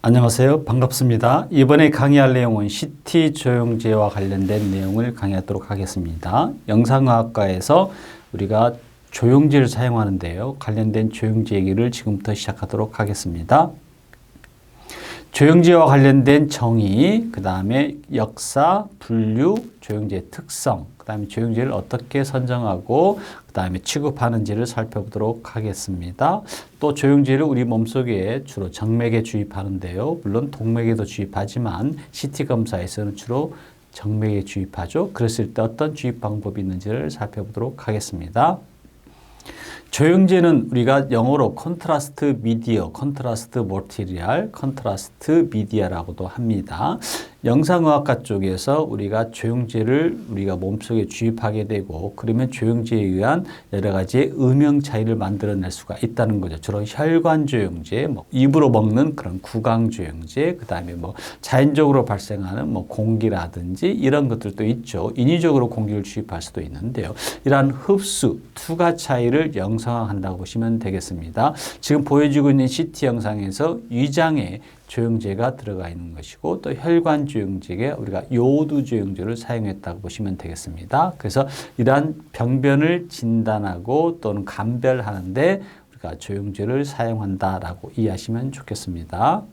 안녕하세요. 반갑습니다. 이번에 강의할 내용은 CT 조영제와 관련된 내용을 강의하도록 하겠습니다. 영상의학과에서 우리가 조영제를 사용하는데요. 관련된 조영제 얘기를 지금부터 시작하도록 하겠습니다. 조영제와 관련된 정의, 그 다음에 역사, 분류, 조영제의 특성, 그 다음에 조영제를 어떻게 선정하고 그 다음에 취급하는지를 살펴보도록 하겠습니다. 또 조영제를 우리 몸속에 주로 정맥에 주입하는데요. 물론 동맥에도 주입하지만 CT 검사에서는 주로 정맥에 주입하죠. 그랬을 때 어떤 주입 방법이 있는지를 살펴보도록 하겠습니다. 조영제는 우리가 영어로 컨트라스트 미디어, 컨트라스트 머티리얼, 컨트라스트 미디어라고도 합니다. 영상의학과 쪽에서 우리가 조영제를 우리가 몸속에 주입하게 되고 그러면 조영제에 의한 여러 가지의 음영 차이를 만들어낼 수가 있다는 거죠. 주로 혈관 조영제, 입으로 먹는 그런 구강 조영제, 그 다음에 자연적으로 발생하는 공기라든지 이런 것들도 있죠. 인위적으로 공기를 주입할 수도 있는데요. 이러한 흡수, 투과 차이를 영상화한다고 보시면 되겠습니다. 지금 보여주고 있는 CT 영상에서 위장에 조영제가 들어가 있는 것이고 또 혈관 조영제에 우리가 요오드 조영제를 사용했다고 보시면 되겠습니다. 그래서 이러한 병변을 진단하고 또는 감별하는데 우리가 조영제를 사용한다라고 이해하시면 좋겠습니다.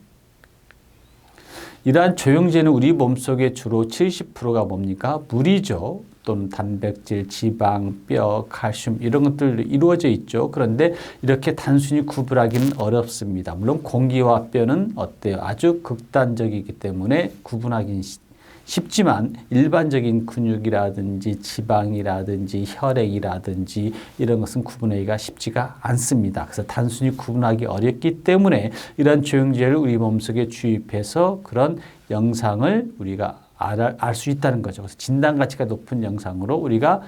이러한 조영제는 우리 몸속에 주로 70%가 뭡니까? 물이죠. 또는 단백질, 지방, 뼈, 칼슘 이런 것들로 이루어져 있죠. 그런데 이렇게 단순히 구분하기는 어렵습니다. 물론 공기와 뼈는 어때요? 아주 극단적이기 때문에 구분하기는 쉽지만 일반적인 근육이라든지 지방이라든지 혈액이라든지 이런 것은 구분하기가 쉽지가 않습니다. 그래서 단순히 구분하기 어렵기 때문에 이런 조영제를 우리 몸속에 주입해서 그런 영상을 우리가 알 수 있다는 거죠. 그래서 진단 가치가 높은 영상으로 우리가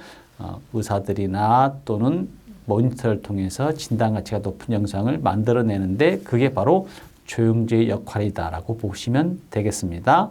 의사들이나 또는 모니터를 통해서 진단 가치가 높은 영상을 만들어내는데 그게 바로 조영제의 역할이다라고 보시면 되겠습니다.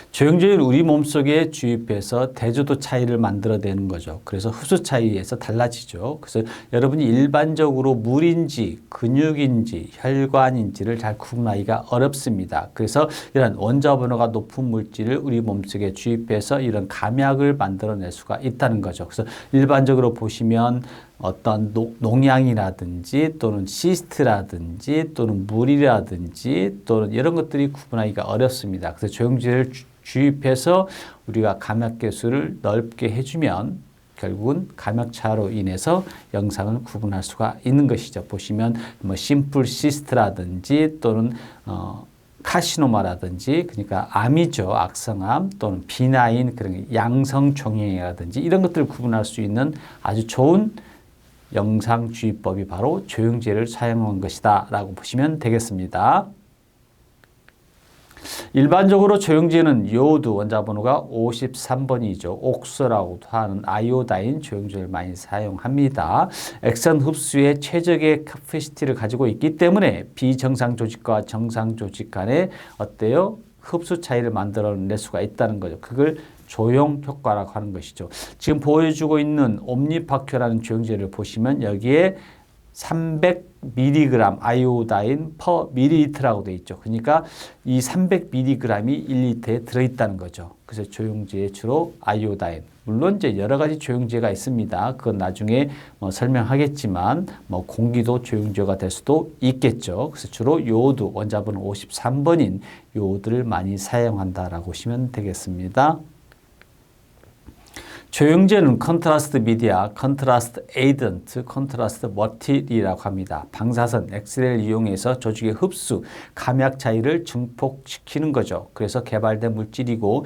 조영제를 우리 몸속에 주입해서 대조도 차이를 만들어내는 거죠. 그래서 흡수 차이에서 달라지죠. 그래서 여러분이 일반적으로 물인지 근육인지 혈관인지를 잘 구분하기가 어렵습니다. 그래서 이런 원자 번호가 높은 물질을 우리 몸속에 주입해서 이런 감약을 만들어낼 수가 있다는 거죠. 그래서 일반적으로 보시면 어떤 농양이라든지 또는 시스트라든지 또는 물이라든지 또는 이런 것들이 구분하기가 어렵습니다. 그래서 조영제를 주입해서 우리가 감약 개수를 넓게 해주면 결국은 감약차로 인해서 영상을 구분할 수가 있는 것이죠. 보시면 심플 시스트라든지 또는 카시노마라든지 그러니까 암이죠. 악성암 또는 비나인 그런 양성 종양이라든지 이런 것들을 구분할 수 있는 아주 좋은 영상 주입법이 바로 조영제를 사용한 것이다 라고 보시면 되겠습니다. 일반적으로 조영제는 요오드 원자 번호가 53번이죠. 옥수라고도 하는 아이오다인 조영제를 많이 사용합니다. 액선 흡수의 최적의 캐패시티를 가지고 있기 때문에 비정상 조직과 정상 조직 간에 어때요? 흡수 차이를 만들어낼 수가 있다는 거죠. 그걸 조용 효과라고 하는 것이죠. 지금 보여주고 있는 옴니파큐라는 조영제를 보시면 여기에 300mg 아이오다인 per 밀리리터라고 되어 있죠. 그러니까 이 300mg이 1리터에 들어있다는 거죠. 그래서 조영제에 주로 아이오다인. 물론 이제 여러 가지 조영제가 있습니다. 그건 나중에 설명하겠지만 공기도 조영제가 될 수도 있겠죠. 그래서 주로 요오드 원자번호 53번인 요오드를 많이 사용한다라고 보시면 되겠습니다. 조영제는 컨트라스트 미디어, 컨트라스트 에이던트, 컨트라스트 머티리라고 합니다. 방사선, 엑스레이를 이용해서 조직의 흡수, 감약 차이를 증폭시키는 거죠. 그래서 개발된 물질이고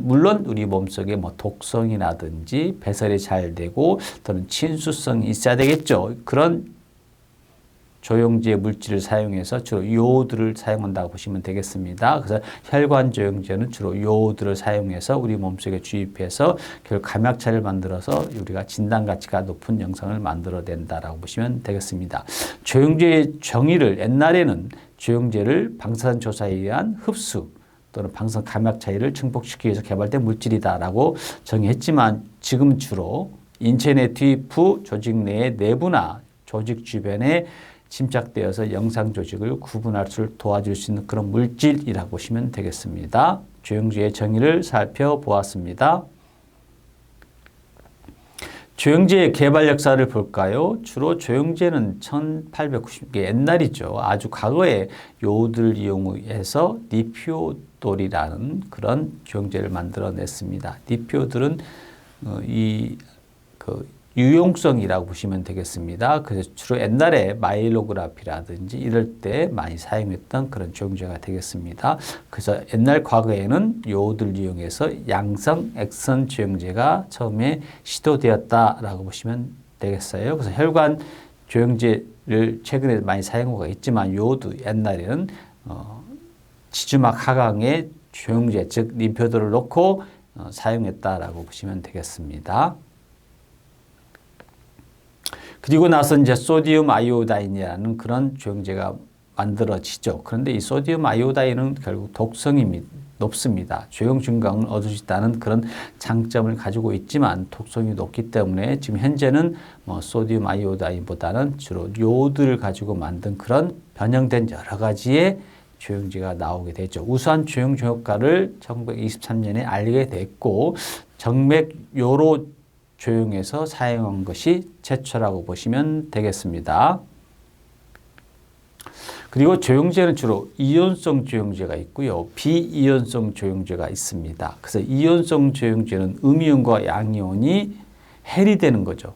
물론 우리 몸속에 독성이라든지 배설이 잘 되고 또는 친수성이 있어야 되겠죠. 그런 조영제 물질을 사용해서 주로 요오드를 사용한다고 보시면 되겠습니다. 그래서 혈관 조영제는 주로 요오드를 사용해서 우리 몸속에 주입해서 결국 감약차를 만들어서 우리가 진단 가치가 높은 영상을 만들어낸다라고 보시면 되겠습니다. 조영제의 정의를 옛날에는 조영제를 방사선 조사에 의한 흡수 또는 방사선 감압 차이를 증폭시키기 위해서 개발된 물질이다라고 정의했지만 지금 주로 인체 내 투입 후 조직 내의 내부나 조직 주변에 침착되어서 영상 조직을 구분할 수 도와줄 수 있는 그런 물질이라고 보시면 되겠습니다. 조영제의 정의를 살펴보았습니다. 조영제의 개발 역사를 볼까요? 주로 조영제는 1890년 옛날이죠. 아주 과거에 요오드를 이용해서 니피오돌이라는 그런 조영제를 만들어냈습니다. 니피오돌은 유용성이라고 보시면 되겠습니다. 그래서 주로 옛날에 마일로그라피라든지 이럴 때 많이 사용했던 그런 조영제가 되겠습니다. 그래서 옛날 과거에는 요오드를 이용해서 양성 액선 조영제가 처음에 시도되었다라고 보시면 되겠어요. 그래서 혈관 조영제를 최근에 많이 사용하고 있지만 요오드 옛날에는 지주막 하강에 조영제 즉 림표도를 넣고 사용했다라고 보시면 되겠습니다. 그리고 나서 이제 소디움 아이오다인이라는 그런 조영제가 만들어지죠. 그런데 이 소디움 아이오다인은 결국 독성이 높습니다. 조영 증강을 얻을 수 있다는 그런 장점을 가지고 있지만 독성이 높기 때문에 지금 현재는 소디움 아이오다인보다는 주로 요오드를 가지고 만든 그런 변형된 여러 가지의 조영제가 나오게 되죠. 우수한 조영 효과를 1923년에 알게 됐고 정맥요로 조영해서 사용한 것이 최초라고 보시면 되겠습니다. 그리고 조영제는 주로 이온성 조영제가 있고요. 비이온성 조영제가 있습니다. 그래서 이온성 조영제는 음이온과 양이온이 해리되는 거죠.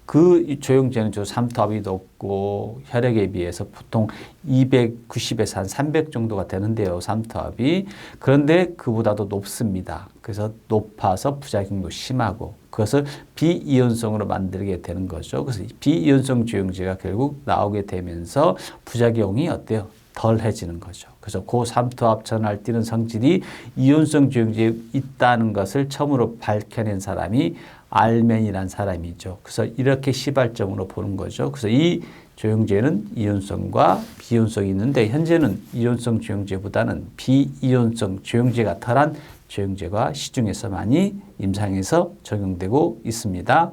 그 조영제는 주로 삼투압이 높고 혈액에 비해서 보통 290에서 한 300 정도가 되는데요. 삼투압이. 그런데 그보다도 높습니다. 그래서 높아서 부작용도 심하고 그것을 비이온성으로 만들게 되는 거죠. 그래서 비이온성 조영제가 결국 나오게 되면서 부작용이 어때요? 덜해지는 거죠. 그래서 고삼투압 전할띠는 성질이 이온성 조영제에 있다는 것을 처음으로 밝혀낸 사람이 알멘이라는 사람이죠. 그래서 이렇게 시발점으로 보는 거죠. 그래서 이 조영제는 이온성과 비이온성이 있는데 현재는 이온성 조영제보다는 비이온성 조영제가 덜한 조영제가 시중에서 많이 임상에서 적용되고 있습니다.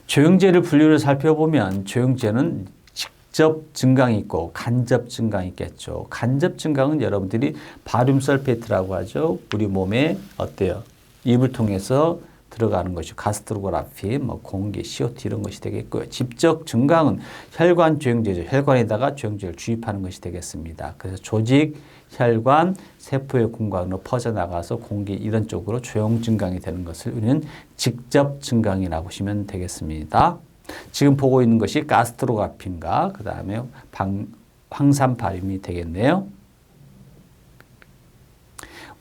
조영제를 분류를 살펴보면 조영제는 직접 증강이 있고 간접 증강이 있겠죠. 간접 증강은 여러분들이 바륨 설페이트라고 하죠. 우리 몸에 어때요? 입을 통해서 들어가는 것이 가스트로그라피, 공기, CO2 이런 것이 되겠고요. 직접 증강은 혈관 조영제죠. 혈관에다가 조영제를 주입하는 것이 되겠습니다. 그래서 조직, 혈관, 세포의 공간으로 퍼져나가서 공기 이런 쪽으로 조영 증강이 되는 것을 우리는 직접 증강이라고 보시면 되겠습니다. 지금 보고 있는 것이 가스트로그라피인가 그 다음에 황산 바륨이 되겠네요.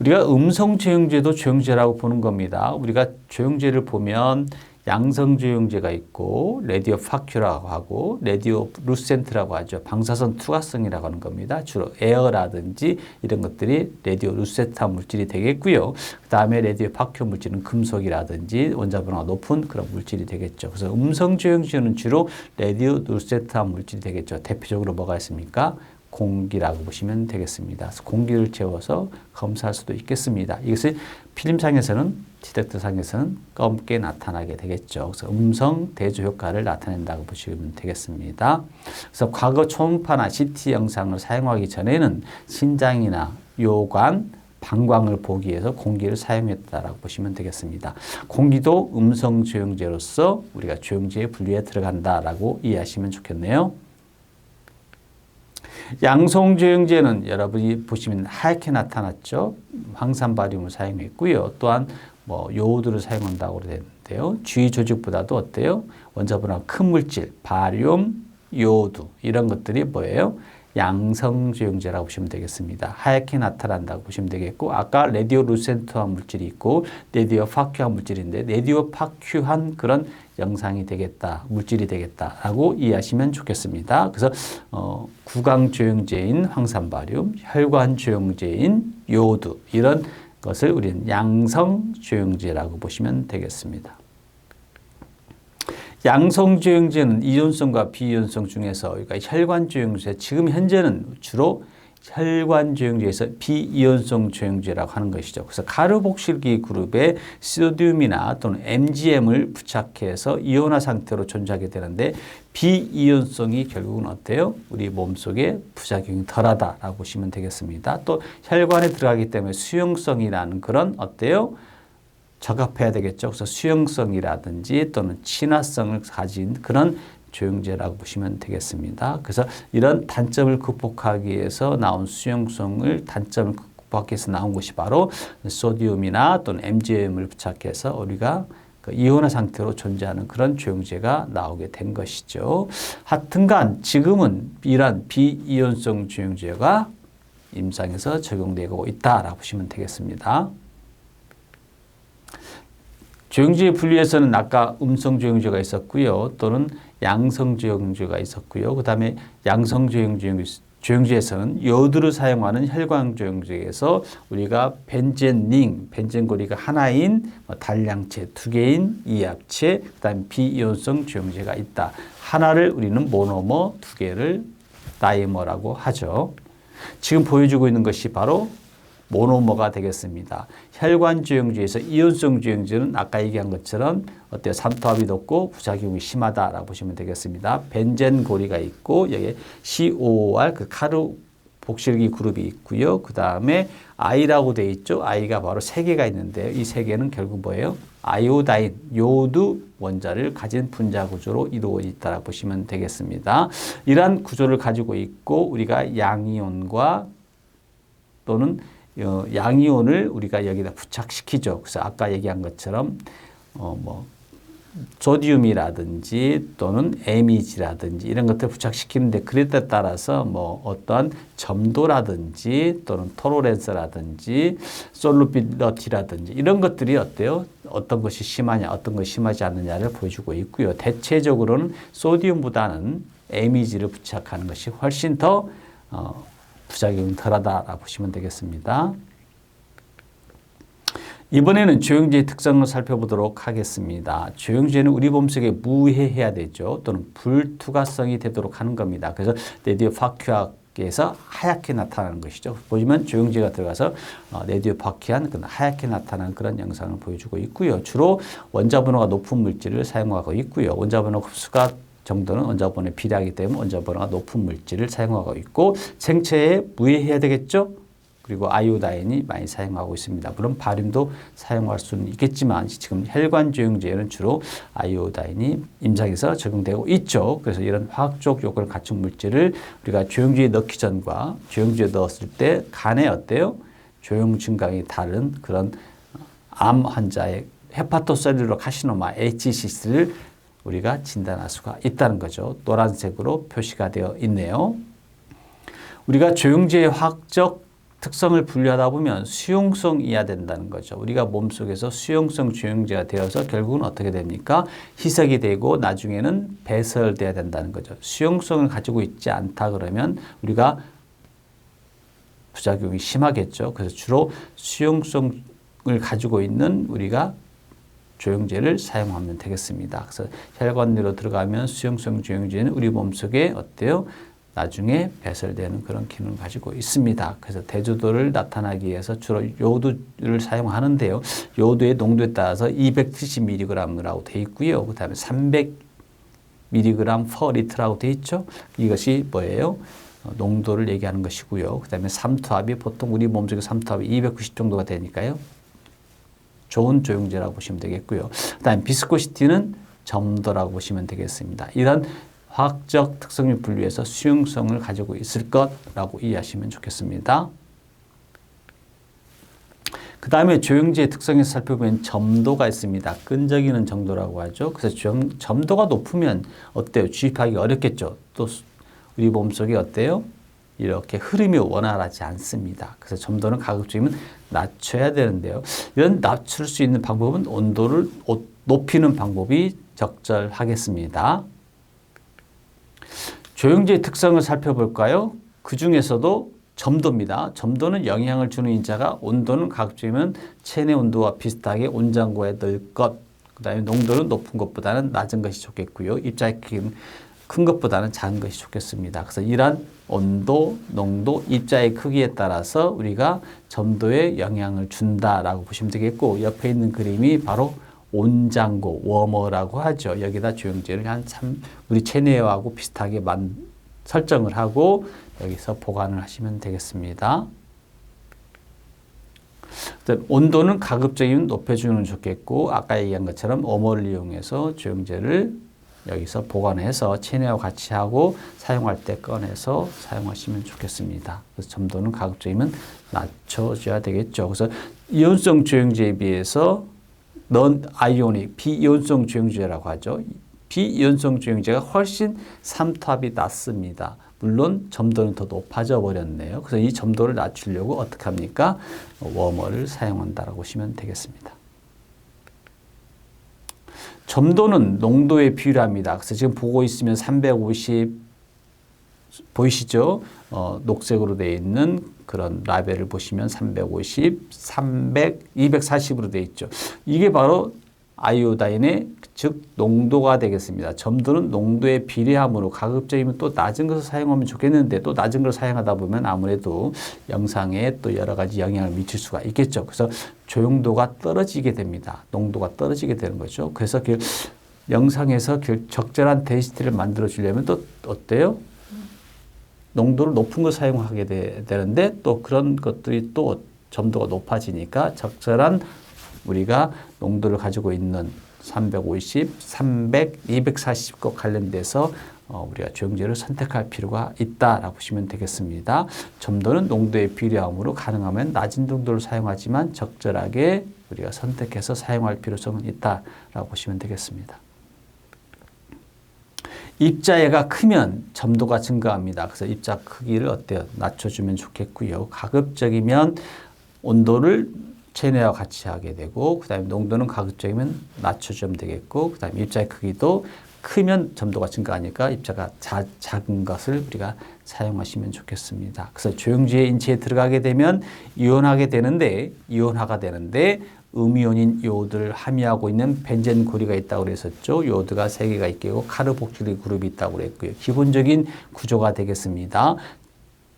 우리가 음성 조영제도 조영제라고 보는 겁니다. 우리가 조영제를 보면 양성 조영제가 있고 레디오 파큐라고 하고 레디오 루센트라고 하죠. 방사선 투과성이라고 하는 겁니다. 주로 에어라든지 이런 것들이 레디오 루센트 물질이 되겠고요. 그 다음에 레디오 파큐 물질은 금속이라든지 원자번호가 높은 그런 물질이 되겠죠. 그래서 음성 조영제는 주로 레디오 루센트 물질이 되겠죠. 대표적으로 뭐가 있습니까? 공기라고 보시면 되겠습니다. 그래서 공기를 재워서 검사할 수도 있겠습니다. 이것을 필름상에서는 디텍터상에서는 검게 나타나게 되겠죠. 그래서 음성 대조 효과를 나타낸다고 보시면 되겠습니다. 그래서 과거 초음파나 CT 영상을 사용하기 전에는 신장이나 요관, 방광을 보기 위해서 공기를 사용했다라고 보시면 되겠습니다. 공기도 음성 조영제로서 우리가 조영제의 분류에 들어간다라고 이해하시면 좋겠네요. 양성 조영제는 여러분이 보시면 하얗게 나타났죠. 황산바륨을 사용했고요. 또한 요오드를 사용한다고 되는데요. 주위 조직보다도 어때요? 원자번호가 큰 물질, 바륨, 요오드 이런 것들이 뭐예요? 양성 조영제라고 보시면 되겠습니다. 하얗게 나타난다고 보시면 되겠고 아까 레디오 루센트한 물질이 있고 레디오 파큐한 물질인데 레디오 파큐한 그런 영상이 되겠다, 물질이 되겠다라고 이해하시면 좋겠습니다. 그래서 구강 조영제인 황산바륨, 혈관 조영제인 요오드 이런 것을 우리는 양성 조영제라고 보시면 되겠습니다. 양성조영제는 이온성과 비이온성 중에서 그러니까 혈관조영제, 지금 현재는 주로 혈관조영제에서 비이온성 조영제라고 하는 것이죠. 그래서 가르복실기 그룹에 소듐이나 또는 MgM을 부착해서 이온화 상태로 존재하게 되는데 비이온성이 결국은 어때요? 우리 몸속에 부작용이 덜하다라고 보시면 되겠습니다. 또 혈관에 들어가기 때문에 수용성이라는 그런 어때요? 적합해야 되겠죠. 그래서 수용성이라든지 또는 친화성을 가진 그런 조영제라고 보시면 되겠습니다. 그래서 이런 단점을 극복하기 위해서 나온 수용성을 단점을 극복하기 위해서 나온 것이 바로 소듐이나 또는 MgM을 부착해서 우리가 그 이온화 상태로 존재하는 그런 조영제가 나오게 된 것이죠. 하여튼간 지금은 이런 비이온성 조영제가 임상에서 적용되고 있다라고 보시면 되겠습니다. 조영제의 분류에서는 아까 음성조영제가 있었고요. 또는 양성조영제가 있었고요. 그 다음에 양성조영제에서는 요드를 사용하는 혈관조영제에서 우리가 벤젠 고리가 하나인 단량체, 두 개인 이합체, 그 다음에 비이온성 조영제가 있다. 하나를 우리는 모노머, 두 개를 다이머라고 하죠. 지금 보여주고 있는 것이 바로 모노머가 되겠습니다. 혈관조영제에서 이온성 조영제는 아까 얘기한 것처럼 어때요? 삼투압이 높고 부작용이 심하다라고 보시면 되겠습니다. 벤젠 고리가 있고 여기에 COOR 그 카르복실기 그룹이 있고요. 그 다음에 I라고 되어 있죠. I가 바로 세 개가 있는데요. 이 세 개는 결국 뭐예요? 아이오다인, 요드 원자를 가진 분자 구조로 이루어져 있다고 보시면 되겠습니다. 이러한 구조를 가지고 있고 우리가 양이온과 또는 양이온을 우리가 여기다 부착시키죠. 그래서 아까 얘기한 것처럼 소듐이라든지 또는 MEG라든지 이런 것들을 부착시키는데 그에 따라서 어떤 점도라든지 또는 토로렌스라든지 솔루빌러티라든지 이런 것들이 어때요? 어떤 것이 심하냐, 어떤 것이 심하지 않느냐를 보여주고 있고요. 대체적으로는 소듐보다는 MEG를 부착하는 것이 훨씬 더 부작용이 덜하다라고 보시면 되겠습니다. 이번에는 조영제의 특성을 살펴보도록 하겠습니다. 조영제는 우리 몸속에 무해해야 되죠. 또는 불투과성이 되도록 하는 겁니다. 그래서 레디오파큐아에서 하얗게 나타나는 것이죠. 보시면 조영제가 들어가서 레디오파큐한 하얗게 나타나는 그런 영상을 보여주고 있고요. 주로 원자번호가 높은 물질을 사용하고 있고요. 원자번호 흡수가 정도는 원자번호에 비례하기 때문에 원자번호가 높은 물질을 사용하고 있고 생체에 무해해야 되겠죠. 그리고 아이오다인이 많이 사용하고 있습니다. 물론 바륨도 사용할 수는 있겠지만 지금 혈관조영제에는 주로 아이오다인이 임상에서 적용되고 있죠. 그래서 이런 화학적 요건을 갖춘 물질을 우리가 조영제에 넣기 전과 조영제에 넣었을 때 간에 어때요? 조영 증강이 다른 그런 암 환자의 헤파토셀룰러 카시노마 HCC를 우리가 진단할 수가 있다는 거죠. 노란색으로 표시가 되어 있네요. 우리가 조영제의 화학적 특성을 분류하다 보면 수용성이어야 된다는 거죠. 우리가 몸속에서 수용성 조영제가 되어서 결국은 어떻게 됩니까? 희석이 되고 나중에는 배설돼야 된다는 거죠. 수용성을 가지고 있지 않다 그러면 우리가 부작용이 심하겠죠. 그래서 주로 수용성을 가지고 있는 우리가 조영제를 사용하면 되겠습니다. 그래서 혈관내로 들어가면 수용성 조영제는 우리 몸속에 어때요? 나중에 배설되는 그런 기능을 가지고 있습니다. 그래서 대조도를 나타나기 위해서 주로 요도를 사용하는데요. 요도의 농도에 따라서 270mg라고 되어 있고요. 그 다음에 300mg per litra라고 되어 있죠. 이것이 뭐예요? 농도를 얘기하는 것이고요. 그 다음에 삼투압이 보통 우리 몸속에 삼투압이 290 정도가 되니까요. 좋은 조영제라고 보시면 되겠고요. 그 다음에 비스코시티는 점도라고 보시면 되겠습니다. 이런 화학적 특성을 분류해서 수용성을 가지고 있을 것라고 이해하시면 좋겠습니다. 그 다음에 조영제의 특성에서 살펴보면 점도가 있습니다. 끈적이는 정도라고 하죠. 그래서 점도가 높으면 어때요? 주입하기 어렵겠죠. 또 우리 몸속에 어때요? 이렇게 흐름이 원활하지 않습니다. 그래서 점도는 가급적이면 낮춰야 되는데요. 이런 낮출 수 있는 방법은 온도를 높이는 방법이 적절하겠습니다. 조영제의 특성을 살펴볼까요? 그 중에서도 점도입니다. 점도는 영향을 주는 인자가 온도는 가급적이면 체내 온도와 비슷하게 온장고에 넣을 것. 그다음에 농도는 높은 것보다는 낮은 것이 좋겠고요. 입자의 크기는 큰 것보다는 작은 것이 좋겠습니다. 그래서 이러한 온도, 농도, 입자의 크기에 따라서 우리가 점도에 영향을 준다라고 보시면 되겠고, 옆에 있는 그림이 바로 온장고, 워머라고 하죠. 여기다 조영제를 우리 체내하고 비슷하게 설정을 하고 여기서 보관을 하시면 되겠습니다. 온도는 가급적이면 높여주면 좋겠고, 아까 얘기한 것처럼 워머를 이용해서 조영제를 여기서 보관해서 체내와 같이 하고 사용할 때 꺼내서 사용하시면 좋겠습니다. 그래서 점도는 가급적이면 낮춰줘야 되겠죠. 그래서 이온성 조영제에 비해서 non-ionic, 비이온성 조영제라고 하죠. 비이온성 조영제가 훨씬 삼투압이 낮습니다. 물론 점도는 더 높아져 버렸네요. 그래서 이 점도를 낮추려고 어떻게 합니까? 워머를 사용한다라고 보시면 되겠습니다. 점도는 농도에 비례합니다. 그래서 지금 보고 있으면 350 보이시죠? 녹색으로 되어 있는 그런 라벨을 보시면 350, 300, 240으로 되어 있죠. 이게 바로 아이오다인의 즉 농도가 되겠습니다. 점도는 농도에 비례하므로 가급적이면 또 낮은 것을 사용하면 좋겠는데 또 낮은 걸 사용하다 보면 아무래도 영상에 또 여러 가지 영향을 미칠 수가 있겠죠. 그래서 조용도가 떨어지게 됩니다. 농도가 떨어지게 되는 거죠. 그래서 영상에서 적절한 데시티를 만들어 주려면 또 어때요? 농도를 높은 걸 사용하게 되는데 또 그런 것들이 또 점도가 높아지니까 적절한 우리가 농도를 가지고 있는 350, 300, 240과 관련돼서 우리가 조영제를 선택할 필요가 있다라고 보시면 되겠습니다. 점도는 농도에 비례하므로 가능하면 낮은 농도를 사용하지만 적절하게 우리가 선택해서 사용할 필요성은 있다라고 보시면 되겠습니다. 입자애가 크면 점도가 증가합니다. 그래서 입자 크기를 어때요? 낮춰주면 좋겠고요. 가급적이면 온도를 체내와 같이 하게 되고, 그 다음에 농도는 가급적이면 낮춰주면 되겠고, 그 다음에 입자의 크기도 크면 점도가 증가하니까 입자가 작은 것을 우리가 사용하시면 좋겠습니다. 그래서 조영제의 인체에 들어가게 되면 이온화가 되는데 음이온인 요오드를 함유하고 있는 벤젠 고리가 있다고 그랬었죠. 요오드가 3개가 있고 카르복실리 그룹이 있다고 그랬고요. 기본적인 구조가 되겠습니다.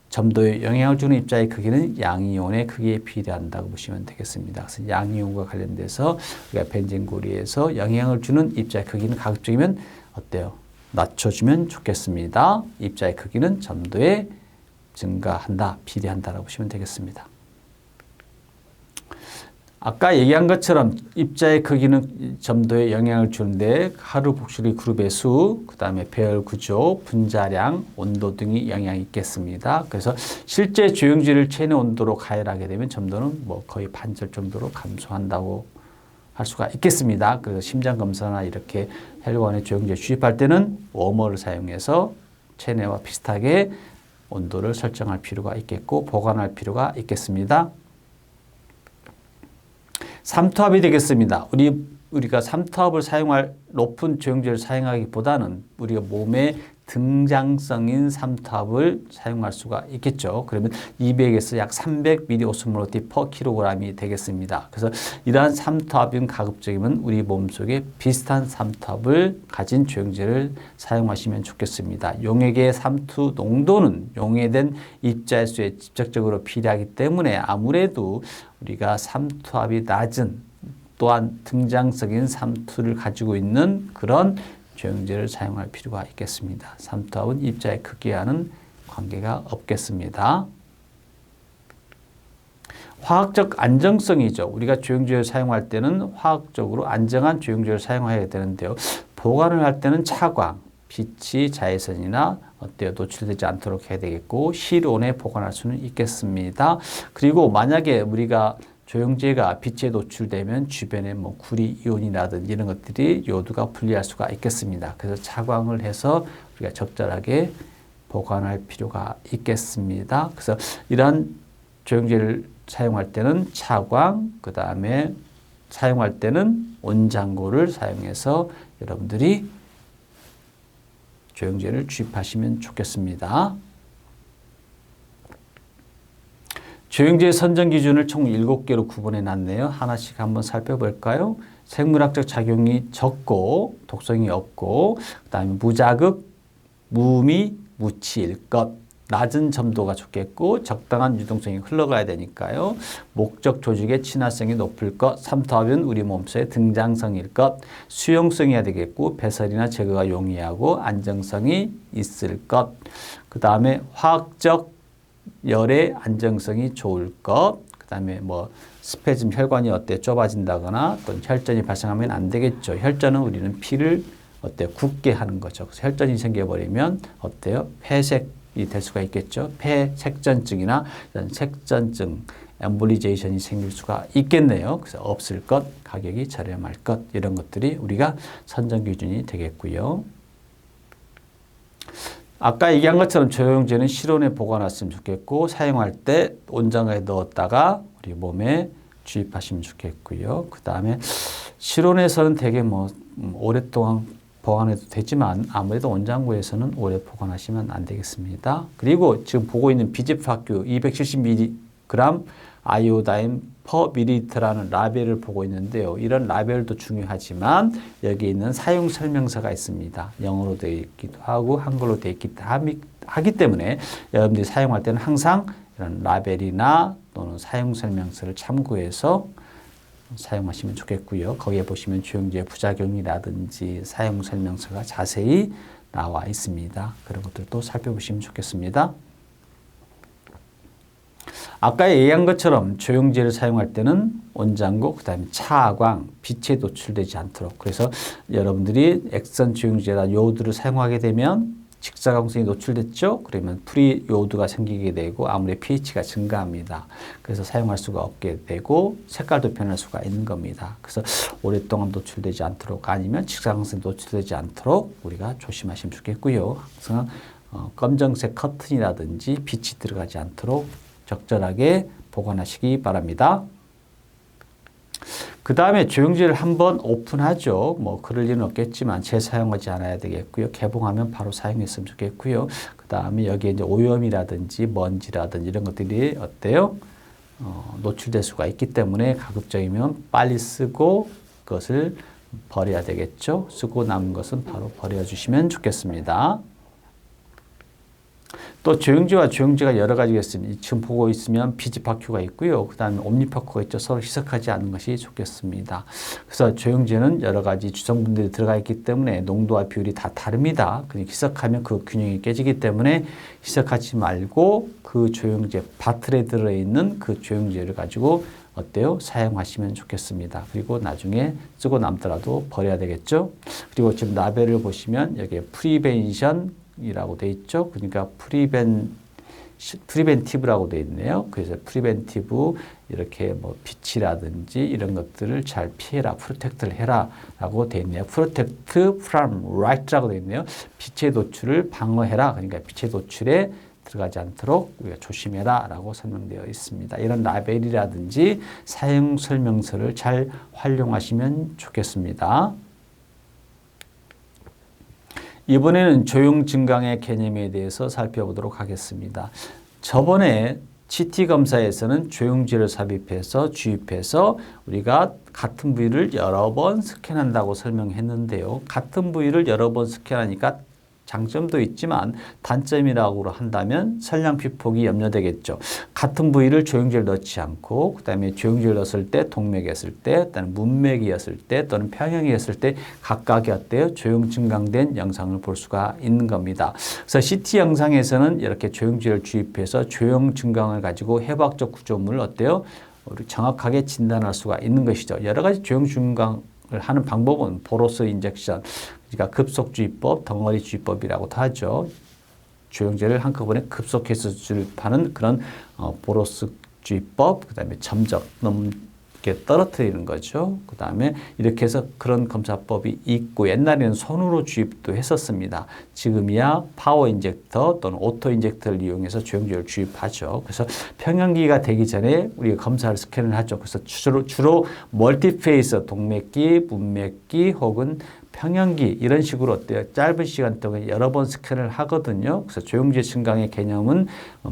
점도에 영향을 주는 입자의 크기는 양이온의 크기에 비례한다고 보시면 되겠습니다. 그래서 양이온과 관련돼서 우리가 벤젠 고리에서 영향을 주는 입자의 크기는 가급적이면 어때요? 낮춰주면 좋겠습니다. 입자의 크기는 점도에 증가한다, 비례한다라고 보시면 되겠습니다. 아까 얘기한 것처럼 입자의 크기는 점도에 영향을 주는데 카르복실리 그룹의 수, 그 다음에 배열 구조, 분자량, 온도 등이 영향이 있겠습니다. 그래서 실제 조영제를 체내 온도로 가열하게 되면 점도는 거의 반절 정도로 감소한다고 할 수가 있겠습니다. 그래서 심장 검사나 이렇게 혈관에 조영제 주입할 때는 워머를 사용해서 체내와 비슷하게 온도를 설정할 필요가 있겠고 보관할 필요가 있겠습니다. 삼투압이 되겠습니다. 우리가 삼투압을 사용할 높은 조영제를 사용하기보다는 우리가 몸에 등장성인 삼투압을 사용할 수가 있겠죠. 그러면 200에서 약 300ml 오스모로티 per kg이 되겠습니다. 그래서 이러한 삼투압인 가급적이면 우리 몸속에 비슷한 삼투압을 가진 조영제를 사용하시면 좋겠습니다. 용액의 삼투 농도는 용해된 입자의 수에 직접적으로 비례하기 때문에 아무래도 우리가 삼투압이 낮은 또한 등장성인 삼투를 가지고 있는 그런 조영제를 사용할 필요가 있겠습니다. 삼투압은 입자의 크기와는 관계가 없겠습니다. 화학적 안정성이죠. 우리가 조영제를 사용할 때는 화학적으로 안정한 조영제를 사용해야 되는데요. 보관을 할 때는 차광, 빛이 자외선이나 노출되지 않도록 해야 되겠고 실온에 보관할 수는 있겠습니다. 그리고 만약에 우리가 조영제가 빛에 노출되면 주변에 구리 이온이라든지 이런 것들이 요오드가 분리할 수가 있겠습니다. 그래서 차광을 해서 우리가 적절하게 보관할 필요가 있겠습니다. 그래서 이러한 조영제를 사용할 때는 차광, 그 다음에 사용할 때는 온장고를 사용해서 여러분들이 조영제를 주입하시면 좋겠습니다. 조영제 선정 기준을 총 7개로 구분해 놨네요. 하나씩 한번 살펴볼까요? 생물학적 작용이 적고 독성이 없고 그다음에 무자극, 무미, 무치일 것. 낮은 점도가 좋겠고 적당한 유동성이 흘러가야 되니까요. 목적 조직의 친화성이 높을 것, 삼투압은 우리 몸속의 등장성일 것, 수용성이어야 되겠고 배설이나 제거가 용이하고 안정성이 있을 것, 그 다음에 화학적 열의 안정성이 좋을 것, 그 다음에 뭐 스페즘 혈관이 좁아진다거나 또는 혈전이 발생하면 안 되겠죠. 혈전은 우리는 피를 굳게 하는 거죠. 그래서 혈전이 생겨버리면 폐색이 될 수가 있겠죠. 폐색전증이나 이런 색전증, 엠볼리제이션이 생길 수가 있겠네요. 그래서 없을 것, 가격이 저렴할 것 이런 것들이 우리가 선정 기준이 되겠고요. 아까 얘기한 것처럼 조영제는 실온에 보관했으면 좋겠고 사용할 때 온장에 넣었다가 우리 몸에 주입하시면 좋겠고요. 그 다음에 실온에서는 되게 오랫동안 보관해도 되지만 아무래도 온장고에서는 오래 보관하시면 안 되겠습니다. 그리고 지금 보고 있는 비집학교 270mg 아이오다인 per 밀리리터라는 라벨을 보고 있는데요. 이런 라벨도 중요하지만 여기 있는 사용 설명서가 있습니다. 영어로 되어 있기도 하고 한글로 되어 있기도 하기 때문에 여러분들이 사용할 때는 항상 이런 라벨이나 또는 사용 설명서를 참고해서 사용하시면 좋겠고요. 거기에 보시면 조영제의 부작용이라든지 사용 설명서가 자세히 나와 있습니다. 그런 것들도 살펴보시면 좋겠습니다. 아까 얘기한 것처럼 조영제를 사용할 때는 온장고, 그 다음에 차광, 빛에 노출되지 않도록. 그래서 여러분들이 액선 조영제나 요오드를 사용하게 되면 직사광선이 노출됐죠? 그러면 프리 요오드가 생기게 되고 아무래도 pH가 증가합니다. 그래서 사용할 수가 없게 되고 색깔도 변할 수가 있는 겁니다. 그래서 오랫동안 노출되지 않도록 아니면 직사광선이 노출되지 않도록 우리가 조심하시면 좋겠고요. 항상 검정색 커튼이라든지 빛이 들어가지 않도록 적절하게 보관하시기 바랍니다. 그 다음에 조영제를 한번 오픈하죠. 그럴 일은 없겠지만 재사용하지 않아야 되겠고요. 개봉하면 바로 사용했으면 좋겠고요. 그 다음에 여기에 이제 오염이라든지 먼지라든지 이런 것들이 노출될 수가 있기 때문에 가급적이면 빨리 쓰고 그것을 버려야 되겠죠. 쓰고 남은 것은 바로 버려주시면 좋겠습니다. 또 조영제와 조영제가 여러 가지가 있습니다. 지금 보고 있으면 비집학효가 있고요. 그 다음에 옴니퍼크가 있죠. 서로 희석하지 않는 것이 좋겠습니다. 그래서 조영제는 여러 가지 주성분들이 들어가 있기 때문에 농도와 비율이 다 다릅니다. 희석하면 그 균형이 깨지기 때문에 희석하지 말고 그 조영제 바틀에 들어있는 그 조영제를 가지고 사용하시면 좋겠습니다. 그리고 나중에 쓰고 남더라도 버려야 되겠죠. 그리고 지금 라벨을 보시면 여기에 프리벤션 이라고 돼 있죠. 그러니까 프리벤티브라고 돼 있네요. 그래서 프리벤티브 이렇게 빛이라든지 이런 것들을 잘 피해라, 프로텍트를 해라라고 돼 있네요. 프로텍트 from light라고 돼 있네요. 빛의 노출을 방어해라. 그러니까 빛의 노출에 들어가지 않도록 우리가 조심해라라고 설명되어 있습니다. 이런 라벨이라든지 사용 설명서를 잘 활용하시면 좋겠습니다. 이번에는 조영증강의 개념에 대해서 살펴보도록 하겠습니다. 저번에 CT 검사에서는 조영제를 삽입해서 주입해서 우리가 같은 부위를 여러 번 스캔한다고 설명했는데요. 같은 부위를 여러 번 스캔하니까 장점도 있지만 단점이라고 한다면 선량 피폭이 염려되겠죠. 같은 부위를 조영제를 넣지 않고 그다음에 조영제를 넣었을 때 동맥이었을 때 또는 문맥이었을 때 또는 평형이었을 때 각각이 조영 증강된 영상을 볼 수가 있는 겁니다. 그래서 CT 영상에서는 이렇게 조영제를 주입해서 조영 증강을 가지고 해부학적 구조물을 우리 정확하게 진단할 수가 있는 것이죠. 여러 가지 조영 증강을 하는 방법은 보로스 인젝션, 그러니까 급속주입법, 덩어리 주입법이라고도 하죠. 조영제를 한꺼번에 급속해서 주입하는 그런 보로스 주입법, 그 다음에 점적 넘게 떨어뜨리는 거죠. 그 다음에 이렇게 해서 그런 검사법이 있고 옛날에는 손으로 주입도 했었습니다. 지금이야 파워 인젝터 또는 오토 인젝터를 이용해서 조영제를 주입하죠. 그래서 평형기가 되기 전에 우리가 검사를 스캔을 하죠. 그래서 주로 멀티페이스, 동맥기, 문맥기 혹은 평형기 이런 식으로 짧은 시간 동안 여러 번 스캔을 하거든요. 그래서 조영제 증강의 개념은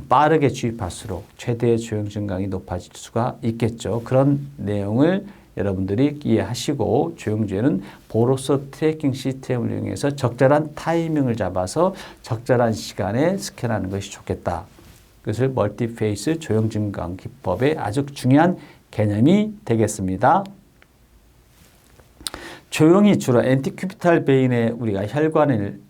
빠르게 주입할수록 최대의 조영 증강이 높아질 수가 있겠죠. 그런 내용을 여러분들이 이해하시고 조영주에는 보로스 트래킹 시스템을 이용해서 적절한 타이밍을 잡아서 적절한 시간에 스캔하는 것이 좋겠다. 그것을 멀티페이스 조형 증강 기법의 아주 중요한 개념이 되겠습니다. 조형이 주로 엔티큐비탈 베인에 우리가 혈관을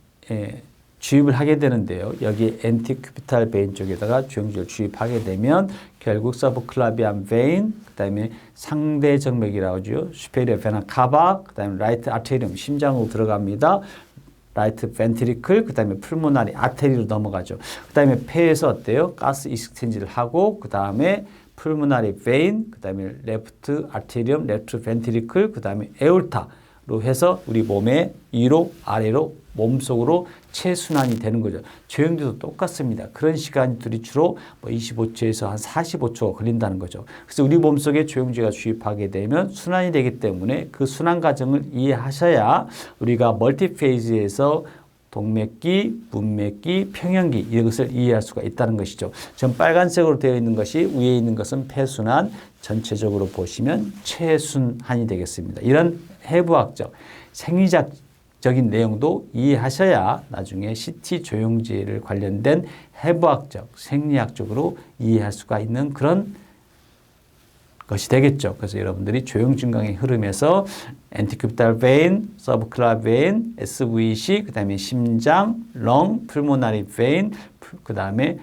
주입을 하게 되는데요. 여기 엔티큐비탈 베인 쪽에다가 조형지를 주입하게 되면 결국 서브클라비안 베인, 그 다음에 상대 정맥이라고 하죠. 슈페리어 베나 카바, 그 다음에 라이트 아테리움, 심장으로 들어갑니다. 라이트 벤트리클, 그 다음에 풀모나리 아테리로 넘어가죠. 그 다음에 폐에서 어때요? 가스 익스체인지를 하고, 그 다음에 풀모나리 베인, 그 다음에 레프트 아테리움, 레프트 벤트리클, 그 다음에 에올타로 해서 우리 몸의 위로 아래로 몸속으로 체순환이 되는 거죠. 조형제도 똑같습니다. 그런 시간들이 주로 25초에서 한 45초가 걸린다는 거죠. 그래서 우리 몸속에 조형제가 주입하게 되면 순환이 되기 때문에 그 순환 과정을 이해하셔야 우리가 멀티페이즈에서 동맥기, 문맥기, 평형기 이것을 이해할 수가 있다는 것이죠. 지금 빨간색으로 되어 있는 것이 위에 있는 것은 폐순환, 전체적으로 보시면 체순환이 되겠습니다. 이런 해부학적, 생리학적인 내용도 이해하셔야 나중에 CT 조형제를 관련된 해부학적, 생리학적으로 이해할 수가 있는 그런 것이 되겠죠. 그래서 여러분들이 조형 증강의 흐름에서 엔티큐비탈 베인, 서브클라 베인, SVC, 그다음에 심장, 렁, 풀모나리 베인, 그다음에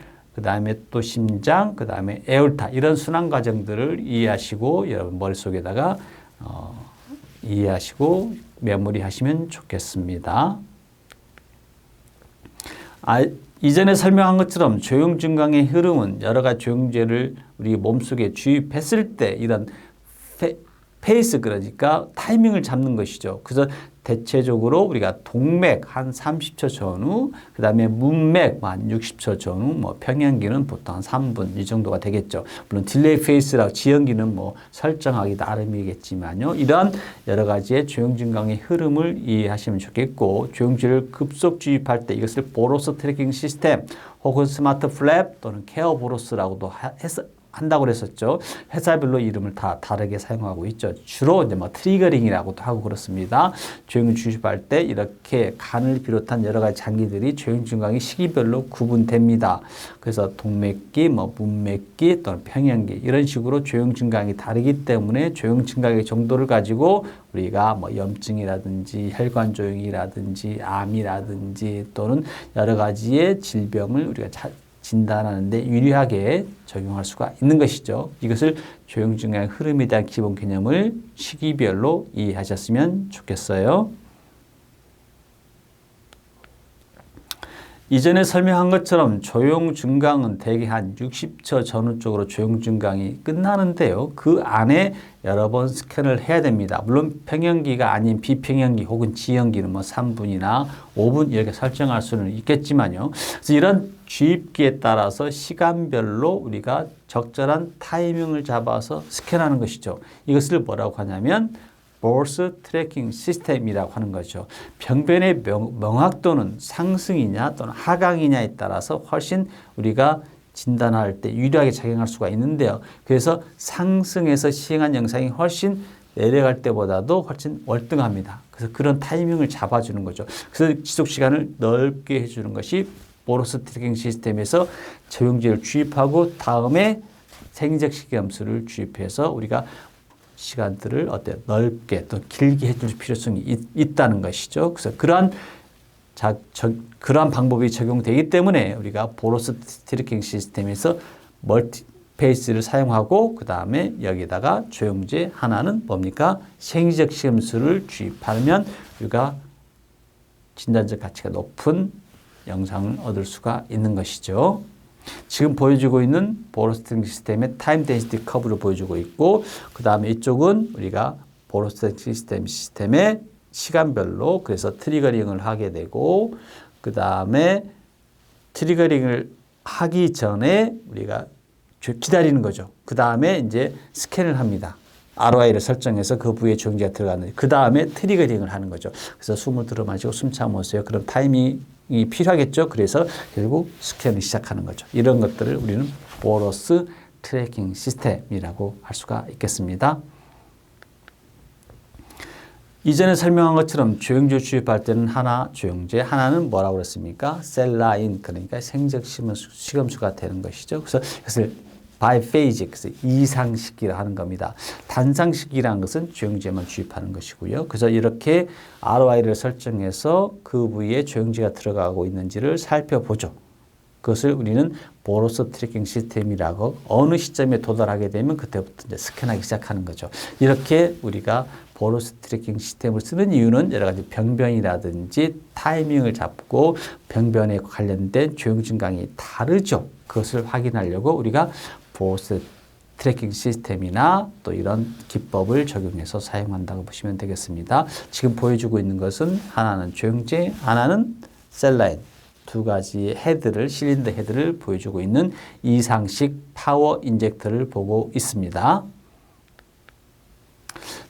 또 심장, 그다음에 에올타 이런 순환 과정들을 이해하시고 여러분 머릿속에다가 이해하시고 메모리하시면 좋겠습니다. 이전에 설명한 것처럼 조형 증강의 흐름은 여러 가지 조형제를 우리 몸속에 주입했을 때 이런 페이스 그러니까 타이밍을 잡는 것이죠. 그래서 대체적으로 우리가 동맥 한 30초 전후, 그 다음에 문맥 한 60초 전후, 평형기는 보통 한 3분 이 정도가 되겠죠. 물론 딜레이 페이스라고 지연기는 설정하기 나름이겠지만요. 이런 여러 가지의 조형 증강의 흐름을 이해하시면 좋겠고, 조형제를 급속 주입할 때 이것을 보로스 트래킹 시스템 혹은 스마트 플랩 또는 케어 보로스라고도 한다고 그랬었죠. 회사별로 이름을 다 다르게 사용하고 있죠. 주로 이제 트리거링이라고도 하고 그렇습니다. 조형 주입할 때 이렇게 간을 비롯한 여러 가지 장기들이 조형 증강이 시기별로 구분됩니다. 그래서 동맥기, 문맥기 또는 평형기 이런 식으로 조형 증강이 다르기 때문에 조형 증강의 정도를 가지고 우리가 염증이라든지 혈관 조형이라든지 암이라든지 또는 여러 가지의 질병을 우리가 진단하는데 유리하게 적용할 수가 있는 것이죠. 이것을 조형 증강의 흐름에 대한 기본 개념을 시기별로 이해하셨으면 좋겠어요. 이전에 설명한 것처럼 조형 증강은 대개 한 60초 전후 쪽으로 조형 증강이 끝나는데요. 그 안에 여러 번 스캔을 해야 됩니다. 물론 평형기가 아닌 비평형기 혹은 지형기는 3분이나 5분 이렇게 설정할 수는 있겠지만요. 그래서 이런 주입기에 따라서 시간별로 우리가 적절한 타이밍을 잡아서 스캔하는 것이죠. 이것을 뭐라고 하냐면 보로스 트래킹 시스템이라고 하는 거죠. 병변의 명확도는 상승이냐 또는 하강이냐에 따라서 훨씬 우리가 진단할 때 유리하게 작용할 수가 있는데요. 그래서 상승해서 시행한 영상이 훨씬 내려갈 때보다도 훨씬 월등합니다. 그래서 그런 타이밍을 잡아주는 거죠. 그래서 지속 시간을 넓게 해주는 것이 보로스 트래킹 시스템에서 조형제를 주입하고 다음에 생리적 시계함수를 주입해서 우리가 시간들을 넓게 또 길게 해줄 필요성이 있다는 것이죠. 그래서 그러한 방법이 적용되기 때문에 우리가 보로스 트래킹 시스템에서 멀티페이스를 사용하고 그 다음에 여기다가 조형제 하나는 뭡니까? 생리적 시험수를 주입하면 우리가 진단적 가치가 높은 영상을 얻을 수가 있는 것이죠. 지금 보여주고 있는 보로스 트래킹 시스템의 타임 덴시티 커브를 보여주고 있고 그 다음에 이쪽은 우리가 보로스 트래킹 시스템의 시간별로 그래서 트리거링을 하게 되고 그 다음에 트리거링을 하기 전에 우리가 기다리는 거죠. 그 다음에 이제 스캔을 합니다. ROI를 설정해서 그 부위에 조형제가 들어가는데 그 다음에 트리거링을 하는 거죠. 그래서 숨을 들어 마시고 숨 참으세요. 그런 타이밍이 필요하겠죠. 그래서 결국 스캔을 시작하는 거죠. 이런 것들을 우리는 보로스 트래킹 시스템이라고 할 수가 있겠습니다. 이전에 설명한 것처럼 조영제 주입할 때는 하나 조영제, 하나는 뭐라고 그랬습니까? 셀라인, 그러니까 생적 식염수가 되는 것이죠. 그래서 이것을 바이페이지, 그래서 이상식이라 하는 겁니다. 단상식이라는 것은 조영제만 주입하는 것이고요. 그래서 이렇게 ROI를 설정해서 그 부위에 조영제가 들어가고 있는지를 살펴보죠. 그것을 우리는 보로스 트래킹 시스템이라고, 어느 시점에 도달하게 되면 그때부터 이제 스캔하기 시작하는 거죠. 이렇게 우리가 보로스 트래킹 시스템을 쓰는 이유는 여러 가지 병변이라든지 타이밍을 잡고 병변에 관련된 조형 증강이 다르죠. 그것을 확인하려고 우리가 보로스 트래킹 시스템이나 또 이런 기법을 적용해서 사용한다고 보시면 되겠습니다. 지금 보여주고 있는 것은 하나는 조형제, 하나는 셀라인. 두 가지 헤드를, 실린더 헤드를 보여주고 있는 이상식 파워 인젝터를 보고 있습니다.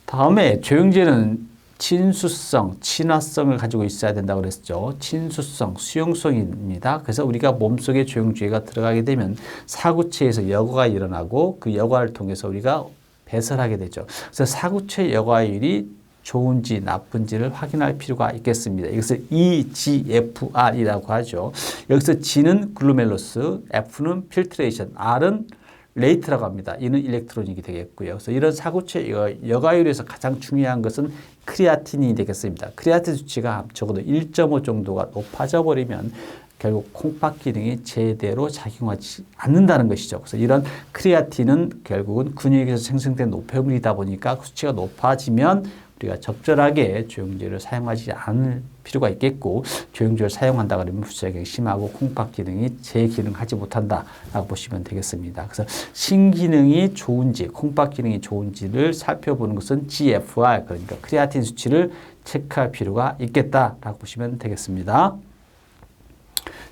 다음에 조형제는 친수성, 친화성을 가지고 있어야 된다고 그랬죠. 친수성, 수용성입니다. 그래서 우리가 몸속에 조형제가 들어가게 되면 사구체에서 여과가 일어나고 그 여과를 통해서 우리가 배설하게 되죠. 그래서 사구체 여과율이 좋은지 나쁜지를 확인할 필요가 있겠습니다. 이것을 EGFR이라고 하죠. 여기서 G는 글루멜로스, F는 필트레이션, R은 레이트라고 합니다. 이는 일렉트로닉이 되겠고요. 그래서 이런 사구체 여과율에서 가장 중요한 것은 크레아틴이 되겠습니다. 크레아틴 수치가 적어도 1.5 정도가 높아져 버리면 결국 콩팥 기능이 제대로 작용하지 않는다는 것이죠. 그래서 이런 크레아틴은 결국은 근육에서 생성된 노폐물이다 보니까 수치가 높아지면 우리가 적절하게 조영제를 사용하지 않을 필요가 있겠고, 조영제를 사용한다 그러면 부작용이 심하고 콩팥 기능이 재기능하지 못한다라고 보시면 되겠습니다. 그래서 신기능이 좋은지, 콩팥 기능이 좋은지를 살펴보는 것은 GFR, 그러니까 크레아틴 수치를 체크할 필요가 있겠다라고 보시면 되겠습니다.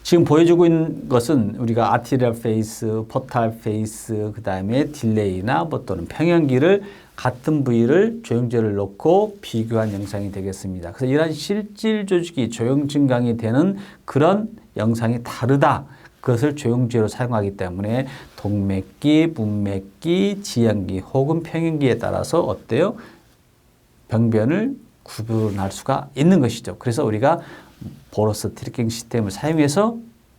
지금 보여주고 있는 것은 우리가 아티리얼 페이스, 포탈 페이스, 그 다음에 딜레이나 뭐 또는 평형기를 같은 부위를 조영제를 넣고 비교한 영상이 되겠습니다. 그래서 이러한 실질 조직이 조형 증강이 되는 그런 영상이 다르다. 그것을 조영제로 사용하기 때문에 동맥기, 문맥기, 지형기 혹은 평형기에 따라서 어때요? 병변을 구분할 수가 있는 것이죠. 그래서 우리가 보로스 트래킹 시스템을 사용해서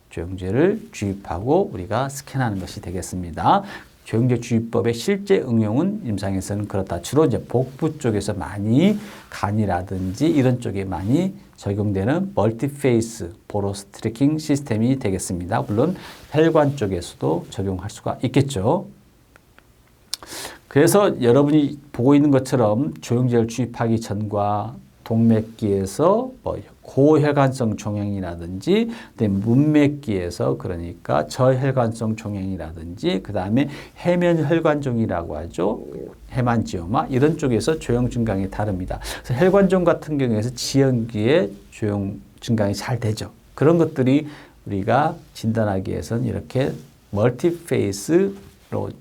조영제를 주입하고 우리가 스캔하는 것이 되겠습니다. 조영제 주입법의 실제 응용은 임상에서는 그렇다. 주로 이제 복부 쪽에서 많이, 간이라든지 이런 쪽에 많이 적용되는 멀티페이스 보로스 트래킹 시스템이 되겠습니다. 물론 혈관 쪽에서도 적용할 수가 있겠죠. 그래서 여러분이 보고 있는 것처럼 조영제를 주입하기 전과 동맥기에서 고혈관성 종양이라든지 문맥기에서 그러니까 저혈관성 종양이라든지 그 다음에 해면혈관종이라고 하죠. 헤만지오마 이런 쪽에서 조형 증강이 다릅니다. 그래서 혈관종 같은 경우에서 지형기에 조형 증강이 잘 되죠. 그런 것들이 우리가 진단하기 위해서는 이렇게 멀티페이스로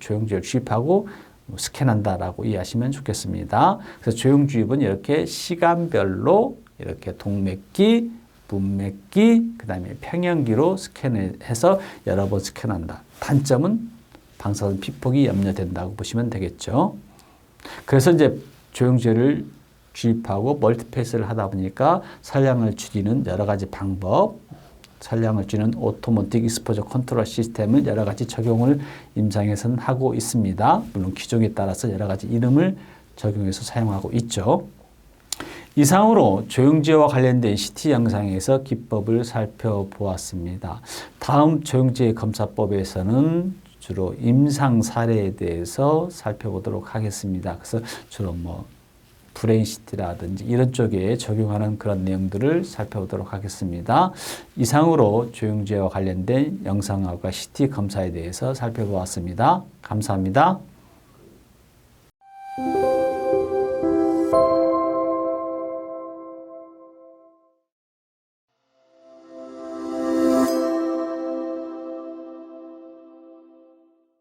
조형제를 주입하고 스캔한다라고 이해하시면 좋겠습니다. 그래서 조형 주입은 이렇게 시간별로 이렇게 동맥기, 문맥기, 그 다음에 평형기로 스캔해서 여러 번 스캔한다. 단점은 방사선 피폭이 염려된다고 보시면 되겠죠. 그래서 이제 조형제를 주입하고 멀티페이스를 하다 보니까 산량을 줄이는 여러 가지 방법, 산량을 줄이는 오토매틱 익스포저 컨트롤 시스템을 여러 가지 적용을 임상에서는 하고 있습니다. 물론 기종에 따라서 여러 가지 이름을 적용해서 사용하고 있죠. 이상으로 조영제와 관련된 CT 영상에서 기법을 살펴보았습니다. 다음 조영제 검사법에서는 주로 임상 사례에 대해서 살펴보도록 하겠습니다. 그래서 주로 브레인 CT라든지 이런 쪽에 적용하는 그런 내용들을 살펴보도록 하겠습니다. 이상으로 조영제와 관련된 영상학과 CT 검사에 대해서 살펴보았습니다. 감사합니다.